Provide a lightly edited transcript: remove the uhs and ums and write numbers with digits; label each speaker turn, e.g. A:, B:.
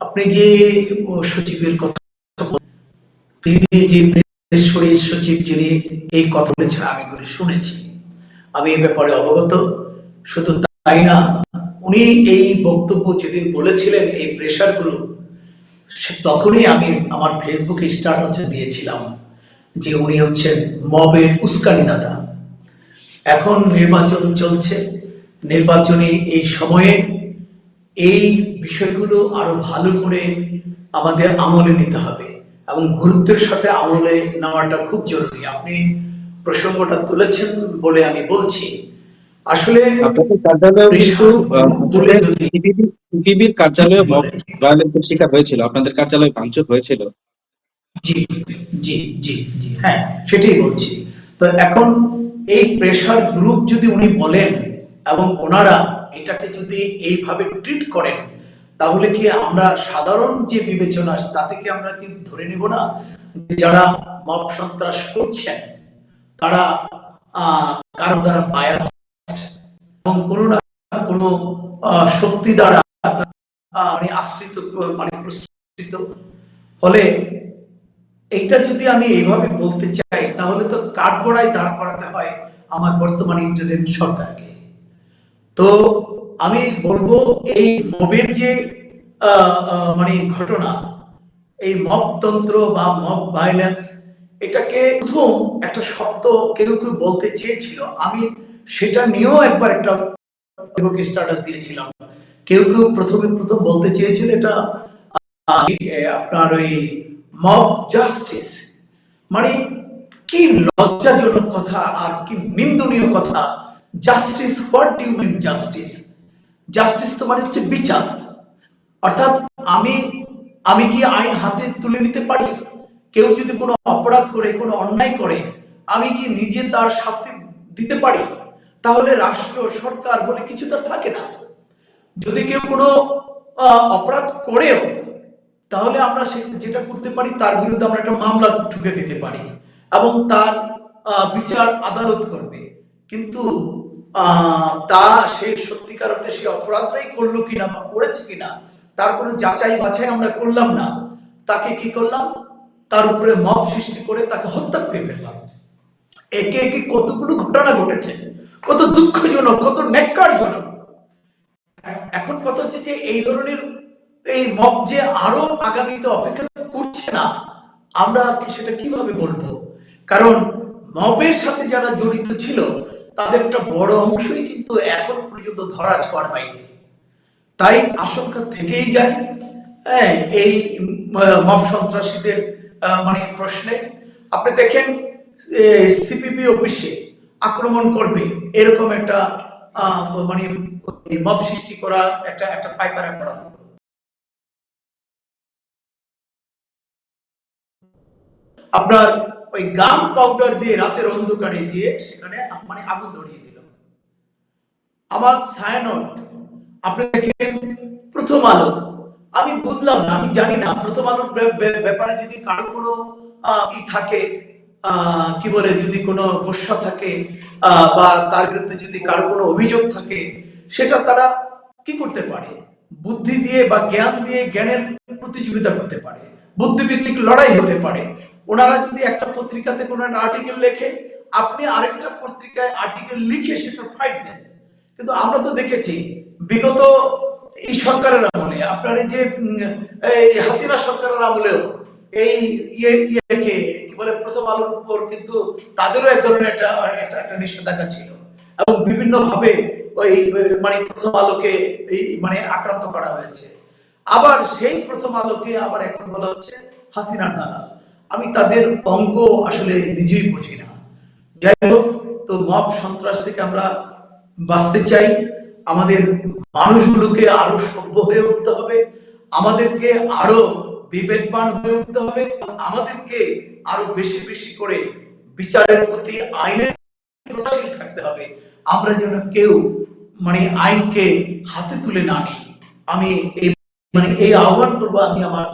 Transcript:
A: আপনি যে সচিবের কথা তিনি যে প্রেস সচিব যিনি এই কথা বলেছেন আমি এগুলি শুনেছি, আমি এই ব্যাপারে অবগত। শুধু তাই না, উনি এই বক্তব্য যেদিন বলেছিলেন এই প্রেসার গ্রুপ, তখনই আমি আমার ফেসবুকে স্ট্যাটাস দিয়েছিলাম যে উনি হচ্ছেন মবের উস্কানি দাতা। এখন নির্বাচন চলছে, নির্বাচনী এই সময়ে এই বিষয়গুলো আরো ভালো করে আমাদের আমলে নিতে হবে এবং গুরুত্বের সাথে আমলে নেওয়াটা খুব জরুরি। আপনি প্রসঙ্গটা তুলেছেন বলে আমি বলছি, আসলে
B: আপনাদের কার্যালয়েও কিন্তু
A: বলে যদি
B: টিভির কার্যালয়ে মব
A: বলেন।
B: ভায়োলেন্সের শিকার হয়েছিল, আপনাদের কার্যালয় ভাঙচুর হয়েছিল।
A: জি জি জি জি, হ্যাঁ সেটাই বলছি। তো এখন এই প্রেসার গ্রুপ যদি উনি বলেন এবং ওনারা এটাকে যদি এইভাবে ট্রিট করেন, তাহলে কি আমরা সাধারণ যে বিবেচনা তাতে কি আমরা কি ধরে নিব না যে যারা মব সন্ত্রাস করছেন তারা কারো দ্বারা বায়াস এবং কোনো না কোনো শক্তি দ্বারা মানে আশ্রিত, মানে প্রশ্রিত। ফলে এইটা যদি আমি এইভাবে বলতে চাই তাহলে তো কাঠগড়ায় দাঁড় করাতে হয় আমার বর্তমান ইন্টারনেট সরকারকে। তো আমি বলবো এই মবের যে মানে ঘটনা, এই মবতন্ত্র বা মব ভায়োলেন্স, এটাকে প্রথম একটা শব্দ কেউ কেউ বলতে চেয়েছিল, আমি সেটা নিয়েও একবার একটা স্ট্যাটাস দিয়েছিলাম। কেউ কেউ প্রথম বলতে চেয়েছিল এটা আপনার ওই মব জাস্টিস। মানে কি লজ্জাজনক কথা আর কি নিন্দনীয় কথা! Justice, what do you mean justice? Justice তো মানে হচ্ছে বিচার। অর্থাৎ আমি আমি কি আইন হাতে তুলে নিতে পারি? কেউ যদি কোনো অপরাধ করে, কোনো অন্যায় করে, আমি কি নিজে তার শাস্তি দিতে পারি? তাহলে রাষ্ট্র সরকার বলে কিছু তার থাকে না। যদি কেউ কোনো অপরাধ করেও, তাহলে আমরা যেটা করতে পারি তার বিরুদ্ধে আমরা একটা মামলা ঠুকে দিতে পারি এবং তার বিচার আদালত করবে। কিন্তু তা সে সত্যিকার অর্থে সে অপরাধটাই করলো কিনা বা করেছে কিনা তার কোনো যাচাই বাছাই আমরা করলাম না। তাকে কি করলাম? তার উপরে মব সৃষ্টি করে তাকে হত্যা করে ফেললাম। একে একে কতগুলো ঘটনা ঘটেছে, কত দুঃখজনক, কত ন্যাক্কারজনক। এখন কথা হচ্ছে যে এই ধরনের এই মব যে আরো আগামীতে অপেক্ষা করছে না, আমরা সেটা কিভাবে বলবো? কারণ মবের সাথে যারা জড়িত ছিল তাদের একটা বড় অংশই কিন্তু এখনো পর্যন্ত ধরা ছোঁয়ার বাইরে। তাই আশঙ্কা থেকেই যায় এই মব সন্ত্রাসীদের মানে প্রশ্নে। আপনি দেখেন সিপিবি অফিসে আক্রমণ করবে, এরকম একটা মানে মব সৃষ্টি করা একটা একটা পায়তারা করা। আপনার ওই গান পাউডার দিয়ে রাতের অন্ধকারে দিয়ে সেখানে মানে আগুন ধরিয়ে দিল। আমার ছায়ানট, আপনি দেখেন প্রথম আলো, আমি বুঝলাম না, আমি জানি না প্রথম আলোর ব্যাপারে যদি কারো কোনো ই থাকে, কি বলে, যদি কোনো গোস্বা থাকে বা তার বিরুদ্ধে যদি কারো কোনো অভিযোগ থাকে, সেটা তারা কি করতে পারে? বুদ্ধি দিয়ে বা জ্ঞান দিয়ে জ্ঞানের প্রতিযোগিতা করতে পারে, বুদ্ধিভিত্তিক লড়াই হতে পারে। ওনারা যদি একটা পত্রিকাতে কোনো একটা আর্টিকেল লেখে, আপনি আরেকটা পত্রিকায় আর্টিকেল লিখে সেটা ফাইট দেন। কিন্তু আমরা তো দেখেছি বিগত এই সরকারের আমলে, আপনার এই যে এই হাসিনা সরকারের আমলেও এই ইয়েকে কি বলে প্রথম আলোর উপর কিন্তু তাদেরও এক ধরনের একটা একটা নিষেধাজ্ঞা ছিল এবং বিভিন্ন ভাবে ওই মানে প্রথম আলোকে এই মানে আক্রান্ত করা হয়েছে। আবার সেই প্রথম আলোকে আবার এখন বলা হচ্ছে হাসিনার দালাল। আমি তাদের অঙ্ক আসলে নিজেই বুঝি না। যাই হোক, তো মব সন্ত্রাস থেকে আমরা বাঁচতে চাই, আমাদের মানুষগুলোকে আরো সভ্য হয়ে উঠতে হবে, আমাদেরকে আরো বিবেকবান হয়ে উঠতে হবে, আমাদেরকে আরো বেশি বেশি করে বিচারের প্রতি, আইনের প্রতি থাকতে হবে। আমরা যেন কেউ মানে আইনকে হাতে তুলে না নিই। আমি এই মানে এই আহ্বান করবো আমি আমার